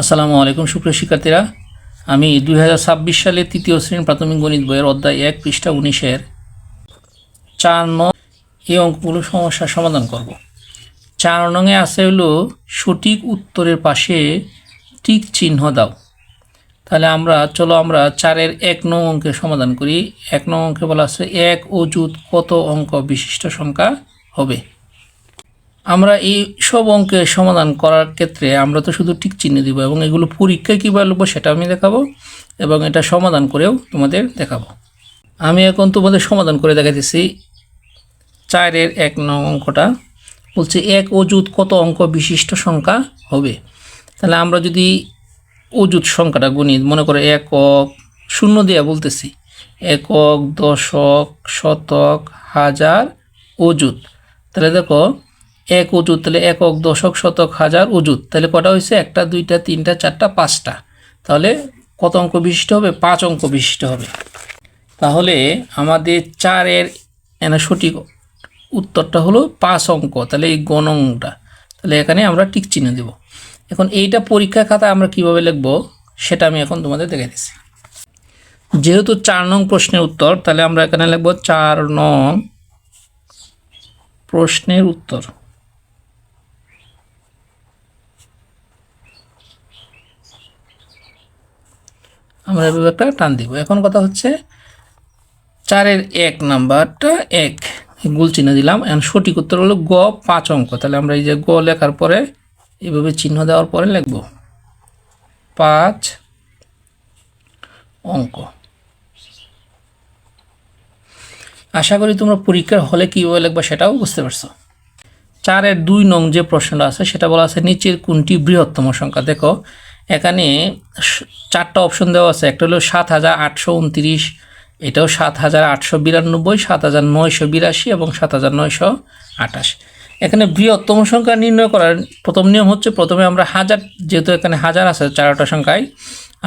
আসসালামু আলাইকুম সুপ্রিয় শিক্ষার্থীরা, আমি 2026 সালে তৃতীয় শ্রেণীর প্রাথমিক গণিত বইয়ের অধ্যায় 1 পৃষ্ঠা 19-এর 4 নং এই অঙ্কগুলো সমস্যার সমাধান করব। 4 নংয়ে আছে হলো সঠিক উত্তরের পাশে টিক চিহ্ন দাও। তাহলে আমরা 4-এর 1 নং অঙ্কের সমাধান করি। 1 নং অঙ্কে বলা আছে 1 অযুত কত অঙ্ক বিশিষ্ট সংখ্যা হবে। আমরা এই সব অঙ্কের সমাধান করার ক্ষেত্রে আমরা তো শুধু টিক চিহ্ন দিব এবং এগুলো পরীক্ষায় কীভাবে লিখব সেটা আমি দেখাবো এবং এটা সমাধান করেও তোমাদের দেখাবো। আমি এখন তোমাদের সমাধান করে দেখাতেছি। 4-এর 1 নং অঙ্কটা বলছে 1 অযুত কত অঙ্ক বিশিষ্ট সংখ্যা হবে। তাহলে আমরা যদি অযুত সংখ্যাটা গুনি, মনে করে একক, শূন্য দিয়ে বলতেছি, একক, দশক, শতক, হাজার, অযুত। তাহলে দেখো 1 অযুত, তাহলে একক, দশক, শতক, হাজার, অযুত। তাহলে কটা হয়েছে? 1, 2, 3, 4, 5টা। তাহলে কত অঙ্ক বিশিষ্ট হবে? 5 অঙ্ক বিশিষ্ট হবে। তাহলে আমাদের 4-এর সঠিক উত্তরটা হলো 5 অঙ্ক। তাহলে এই গণংটা, তাহলে এখানে আমরা টিক চিহ্ন দেব। এখন এইটা পরীক্ষা খাতায় আমরা কিভাবে লিখব সেটা আমি এখন তোমাদের দেখে দিচ্ছি। যেহেতু 4 নং প্রশ্নের উত্তর, তাহলে আমরা এখানে লিখব 4 নং প্রশ্নের উত্তর। আমরা এভাবে একটা টান দিব। এখন কথা হচ্ছে 4-এর 1 নাম্বারটা 1 গোল চিহ্ন দিলাম। এখন সঠিক উত্তর হলো গ 5 অঙ্ক। তাহলে আমরা এই যে গ লেখার পরে এভাবে চিহ্ন দেওয়ার পরে লিখব 5 অঙ্ক। আশা করি তোমরা পরীক্ষার হলে কীভাবে লিখবা সেটাও বুঝতে পারছো। 4-এর 2 নং যে প্রশ্নটা আছে সেটা বলা আছে নিচের কোনটি বৃহত্তম সংখ্যা। দেখো এখানে 4টা অপশন দেওয়া আছে। একটা হলো 7829, এটাও 7892, 7982 এবং 7928। এখানে বৃহত্তম সংখ্যা নির্ণয় করার প্রথম নিয়ম হচ্ছে, প্রথমে আমরা হাজার, যেহেতু এখানে হাজার আছে 4টা সংখ্যায়,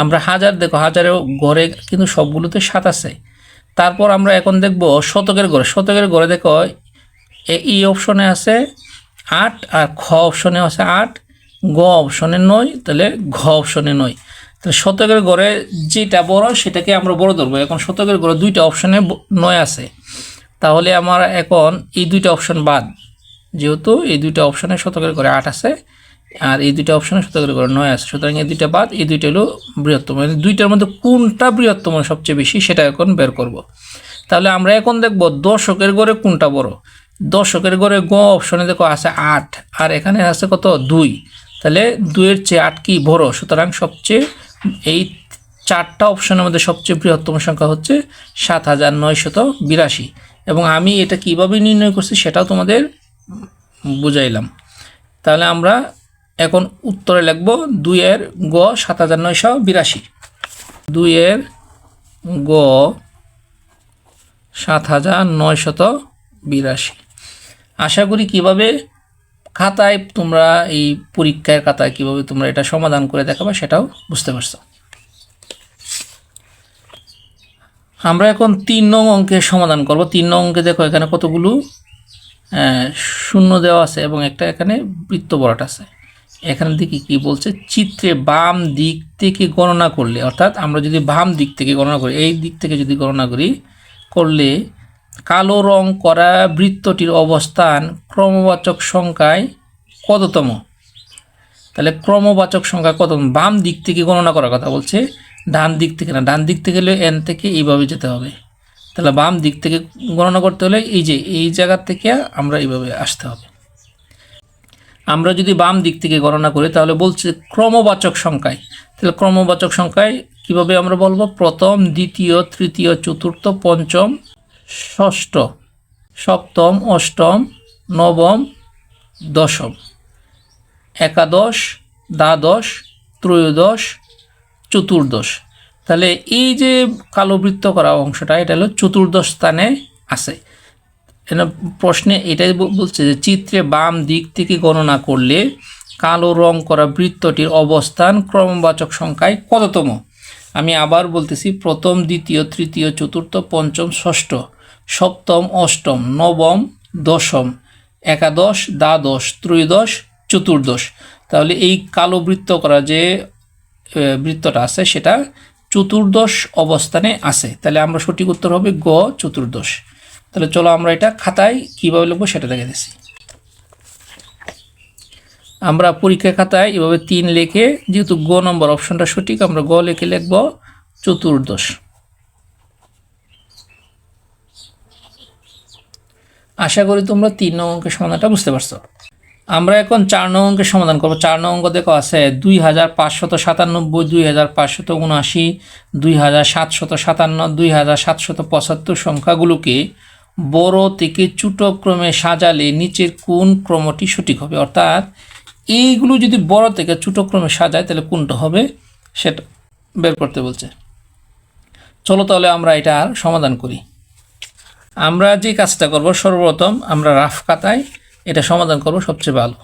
আমরা হাজার, দেখো হাজারের ঘরে কিন্তু সবগুলোতে 7 আছে। তারপর আমরা এখন দেখব শতকের ঘরে। শতকের ঘরে দেখো এই অপশনে আছে 8 আর খ অপশনে আছে 8, গ অপশনে 9, তাহলে ঘ অপশনে 9। তাহলে শতকের ঘরে যেটা বড় সেটাকে আমরা বড় ধরবো। এখন শতকের ঘরে 2টা অপশনে 9 আছে, তাহলে আমার এখন এই 2টা অপশন বাদ, যেহেতু এই 2টা অপশনে শতকের ঘরে 8 আছে আর এই 2টা অপশনে শতকের ঘরে 9 আছে, সুতরাং এই 2টা বাদ, এই 2টা হলো বৃহত্তম। এই 2টার মধ্যে কোনটা বৃহত্তম সবচেয়ে বেশি সেটা এখন বের করব। তাহলে আমরা এখন দেখব দশকের ঘরে কোনটা বড়। দশকের ঘরে গ অপশনে দেখো আছে 8 আর এখানে আছে কত? 2। তাহলে 2-এর চেয়ে 8 কি বড়, সুতরাং সবচেয়ে এই 4টা অপশনের মধ্যে সবচেয়ে বৃহত্তম সংখ্যা হচ্ছে 7982। এবং আমি এটা কিভাবে নির্ণয় করছি সেটাও তোমাদের বুঝাইলাম। তাহলে আমরা এখন উত্তরে লিখব 2-এর গ 7982। 2-এর গ 7982। আশা করি কিভাবে খাতায় তোমরা এই পরীক্ষার খাতায় কিভাবে তোমরা এটা সমাধান করে দেখাবে সেটাও বুঝতে পারছো। আমরা এখন 3 নং অঙ্কের সমাধান করব। 3 নং অঙ্কে দেখো এখানে কতগুলো শূন্য দেওয়া আছে এবং একটা এখানে বৃত্ত বরাট আছে। এখানে দেখি কি বলছে, চিত্রে বাম দিক থেকে গণনা করলে, অর্থাৎ আমরা যদি বাম দিক থেকে গণনা করি, এই দিক থেকে যদি গণনা করলে কালো রং করা বৃত্তটির অবস্থান ক্রমবাচক সংখ্যায় কততম। তাহলে ক্রমবাচক সংখ্যা কত? বাম দিক থেকে গণনা করার কথা বলছে, ডান দিক থেকে না। ডান দিক থেকে হলে n থেকে এইভাবে যেতে হবে। তাহলে বাম দিক থেকে গণনা করতে হলে এই যে এই জায়গা থেকে আমরা এইভাবে আসতে হবে। আমরা যদি বাম দিক থেকে গণনা করি তাহলে বলছে ক্রমবাচক সংখ্যায়। তাহলে ক্রমবাচক সংখ্যায় কিভাবে আমরা বলবো? প্রথম, দ্বিতীয়, তৃতীয়, চতুর্থ, পঞ্চম, ষষ্ঠ, সপ্তম, অষ্টম, নবম, দশম, একাদশ, দ্বাদশ, ত্রয়োদশ, চতুর্দশ। তাহলে এই যে কালো বৃত্ত করা অংশটা এটা হলো চতুর্দশ স্থানে আছে। প্রশ্নে এটাই বলছে যে চিত্রে বাম দিক থেকে গণনা করলে কালো রং করা বৃত্তটির অবস্থান ক্রমবাচক সংখ্যায় কততম। আমি আবার বলতেছি, প্রথম, দ্বিতীয়, তৃতীয়, চতুর্থ, পঞ্চম, ষষ্ঠ, সপ্তম, অষ্টম, নবম, দশম, একাদশ, দ্বাদশ, ত্রয়োদশ, চতুর্দশ। তাহলে এই কালো বৃত্ত করা যে বৃত্তটা আছে সেটা চতুর্দশ অবস্থানে আছে। তাহলে আমরা সঠিক উত্তর হবে গ চতুর্দশ। তাহলে চলো আমরা এটা খাতায় কীভাবে লিখবো সেটা দেখে দিচ্ছি। আমরা পরীক্ষা খাতায় এভাবে 3 লিখে, যেহেতু গ নম্বর অপশনটা সঠিক, আমরা গ লিখে লিখব চতুর্দশ। আশা করি তোমরা 3 নং অঙ্কের সমাধানটা বুঝতে পারছো। আমরা এখন 4 নং অঙ্কের সমাধান করব। 4 নং অঙ্ক দেখো আছে 2597, 2579, 2757, 2775 সংখ্যাগুলোকে বড় থেকে ছোট ক্রমে সাজালে নিচের কোন ক্রমটি সঠিক হবে? অর্থাৎ এইগুলো যদি বড় থেকে ছোট ক্রমে সাজায় তাহলে কোনটা হবে সেটা বের করতে বলছে। চলো তাহলে আমরা এটার সমাধান করি। আমরা যে কাজটা করব, সর্বপ্রথম আমরা রাফ খাতায় এটা সমাধান করব, সবচেয়ে ভালো।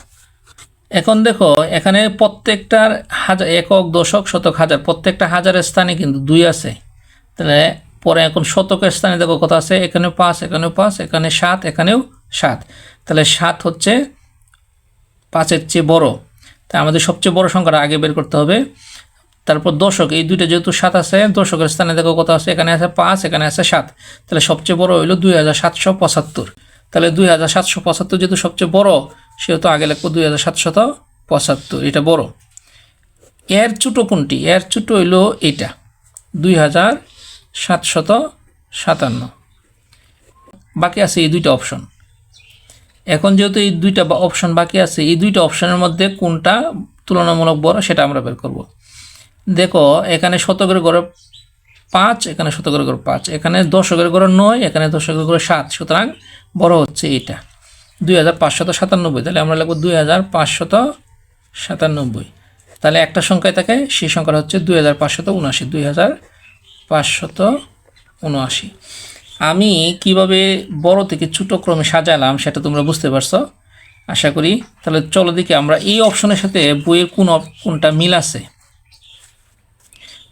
এখন দেখো এখানে প্রত্যেকটার হাজার, একক, দশক, শতক, হাজার, প্রত্যেকটা হাজারের স্থানে কিন্তু 2 আছে। তাহলে পরে এখন শতকের স্থানে দেখো কত আছে, এখানেও 5, এখানেও 5, এখানে 7, এখানেও 7। তাহলে 7 হচ্ছে 5-এর চেয়ে বড়। তাই আমাদের সবচেয়ে বড় সংখ্যাটা আগে বের করতে হবে। তারপর দশক, এই দুইটা যেহেতু 7 আছে, দশকের স্থানে দেখো কত আছে, এখানে আছে 5, এখানে আছে 7। তাহলে সবচেয়ে বড় হইল 2775। তাহলে 2775 যেহেতু সবচেয়ে বড়, সেহেতু আগে লিখবো 2775, এটা বড়। এর ছোট কোনটি? এর ছোট হইল এইটা 2757। বাকি আছে এই দুইটা অপশন। এখন যেহেতু এই দুইটা অপশন বাকি আছে, এই দুইটা অপশনের মধ্যে কোনটা তুলনামূলক বড় সেটা আমরা বের করব। দেখো এখানে শতকের ঘরে 5, এখানে শতকের ঘরে 5, এখানে দশকের ঘরে 9, এখানে দশকের ঘরে 7। সুতরাং বড় হচ্ছে এটা 2597। তাহলে আমরা লিখব 2597। তাহলে একটা সংখ্যায় থাকে, সেই সংখ্যাটা হচ্ছে 2579, 2579। আমি কিভাবে বড় থেকে ছোট ক্রমে সাজালাম সেটা তোমরা বুঝতে পারছো আশা করি। তাহলে চলো দেখি আমরা এই অপশনের সাথে বইয়ের কোনটা মিল আছে।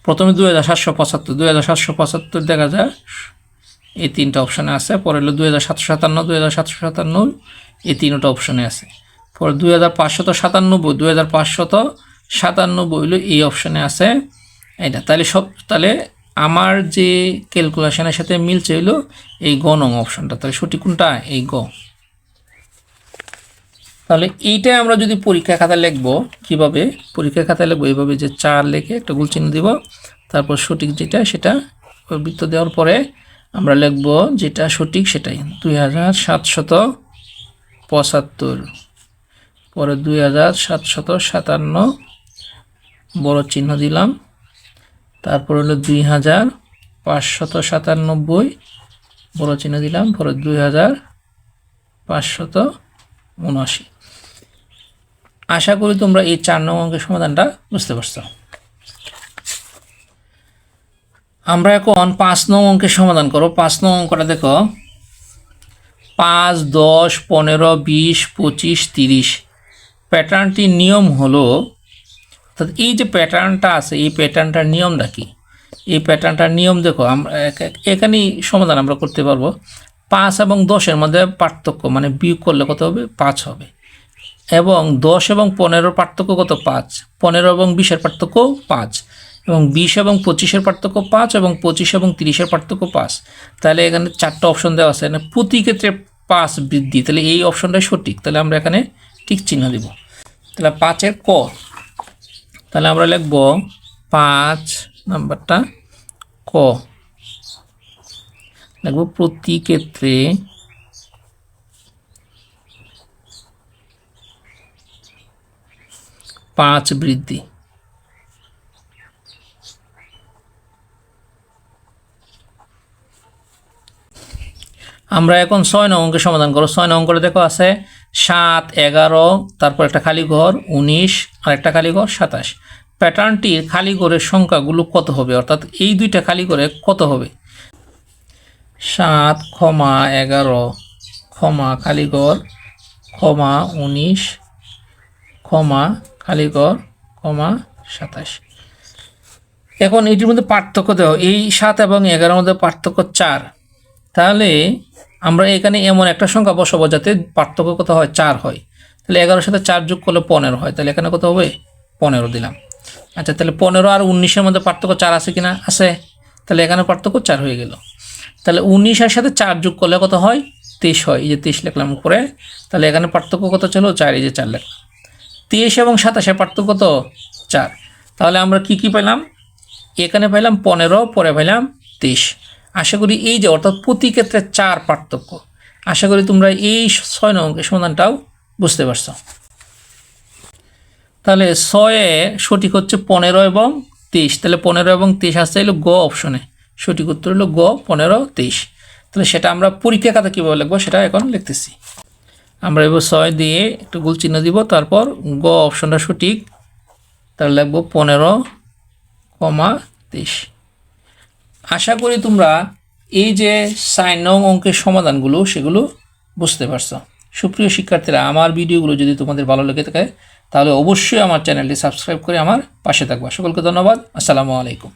প্রথমে 2775, 2775 দেখা যায় এই 3টা অপশানে আছে। পরে হলো 2757, 2757 এই 3টা অপশানে আছে। পরে 2597, 2597 হইলো এই অপশানে আছে এটা। তাহলে আমার যে ক্যালকুলেশনের সাথে মিলছে হইলো এই গ নং অপশানটা। তাহলে সঠিক কোনটা? এই গ। তাহলে এইটাই আমরা যদি পরীক্ষা খাতায় লিখবো, কিভাবে পরীক্ষা খাতায় লিখবো? এইভাবে যে 4 লিখে একটা গোল চিহ্ন দিব, তারপর সঠিক যেটা সেটা বৃত্ত দেওয়ার পরে আমরা লিখব যেটা সঠিক সেটাই 2775। পরে 2757 বড় চিহ্ন দিলাম। তারপর হলো 2597 বড় চিহ্ন দিলাম। পরে 2579। আশা করি তোমরা এই 4 নং অঙ্কের সমাধানটা বুঝতে পারছো। আমরা এখন 5 নং অঙ্কের সমাধান করব। 5 নং অঙ্কটা দেখো 5, 10, 15, 20, 25, 30। প্যাটার্নটির নিয়ম হলো, অর্থাৎ এই যে প্যাটার্নটা আছে এই প্যাটার্নটার নিয়মটা কি? এই প্যাটার্নটার নিয়ম দেখো, আমরা এখানেই সমাধান আমরা করতে পারবো। 5 এবং 10-এর মধ্যে পার্থক্য, মানে বিয়োগ করলে কত হবে? 5 হবে। এবং 10 এবং 15-এর পার্থক্য কত? 5। 15 এবং 20-এর পার্থক্য 5। এবং 20 এবং 25-এর পার্থক্য 5, এবং 25 এবং 30-এর পার্থক্য 5। তাহলে এখানে 4টা অপশন দেওয়া আছে, মানে প্রতি ক্ষেত্রে 5 বৃদ্ধি। তাহলে এই অপশনটাই সঠিক। তাহলে আমরা এখানে ঠিক চিহ্ন দিব। তাহলে 5-এর ক। তাহলে আমরা লিখব 5 নাম্বারটা ক, লিখব প্রতি ক্ষেত্রে 5 বৃদ্ধি। আমরা এখন 6 নং অঙ্কের সমাধান করব। 6 নং অঙ্কটা দেখো আছে 7, 11, তারপর একটা খালি ঘর 19, আর একটা খালি ঘর 27। প্যাটার্নটির খালি ঘরের সংখ্যাগুলো কত হবে? অর্থাৎ এই দুইটা খালি ঘরে কত হবে? 7, 11, খালি ঘর, 19, খালি ঘর, 27। এখন এটির মধ্যে পার্থক্য দেওয়া, এই 7 এবং 11-এর মধ্যে পার্থক্য 4। তাহলে আমরা এখানে এমন একটা সংখ্যা বসাবো যাতে পার্থক্য কত হয়? 4 হয়। তাহলে 11-এর সাথে 4 যোগ করলে 15 হয়। তাহলে এখানে কত হবে? 15 দিলাম। আচ্ছা, তাহলে 15 আর 19-এর মধ্যে পার্থক্য 4 আছে কিনা? আছে। তাহলে এখানে পার্থক্য 4 হয়ে গেল। তাহলে 19-এর সাথে 4 যোগ করলে কত হয়? 23 হয়। এই যে 23 লিখলাম উপরে। তাহলে এখানে পার্থক্য কত ছিল? 4। এই যে 4 লিখলাম। 23 এবং 27-এর পার্থক্য কত? 4। তাহলে আমরা কি পেলাম? এখানে পেলাম 15, পরে পেলাম 23। আশা করি এই যে অর্থাৎ প্রতি ক্ষেত্রে 4 পার্থক্য। আশা করি তোমরা এই 6 নং অঙ্কের সমাধানটাও বুঝতে পারছো। তাহলে 6-এ সঠিক হচ্ছে 15 এবং 23। তাহলে 15 এবং 23 আসতে হলো গ অপশনে। সঠিক উত্তর হলো গ, 15, 23। তাহলে সেটা আমরা পরীক্ষা খাতা কীভাবে লিখবো সেটা এখন লিখতেছি। আমরা এবার 6 দিয়ে একটু গোল চিহ্ন দিব, তারপর গ অপশনটা সঠিক, তাহলে লিখবো 15,23। আশা করি তোমরা এই যে 4 নং অঙ্কের সমাধানগুলো সেগুলো বুঝতে পারছো। সুপ্রিয় শিক্ষার্থীরা, আমার ভিডিওগুলো যদি তোমাদের ভালো লেগে থাকে তাহলে অবশ্যই আমার চ্যানেলটি সাবস্ক্রাইব করে আমার পাশে থাকবা। সকলকে ধন্যবাদ। আসসালামু আলাইকুম।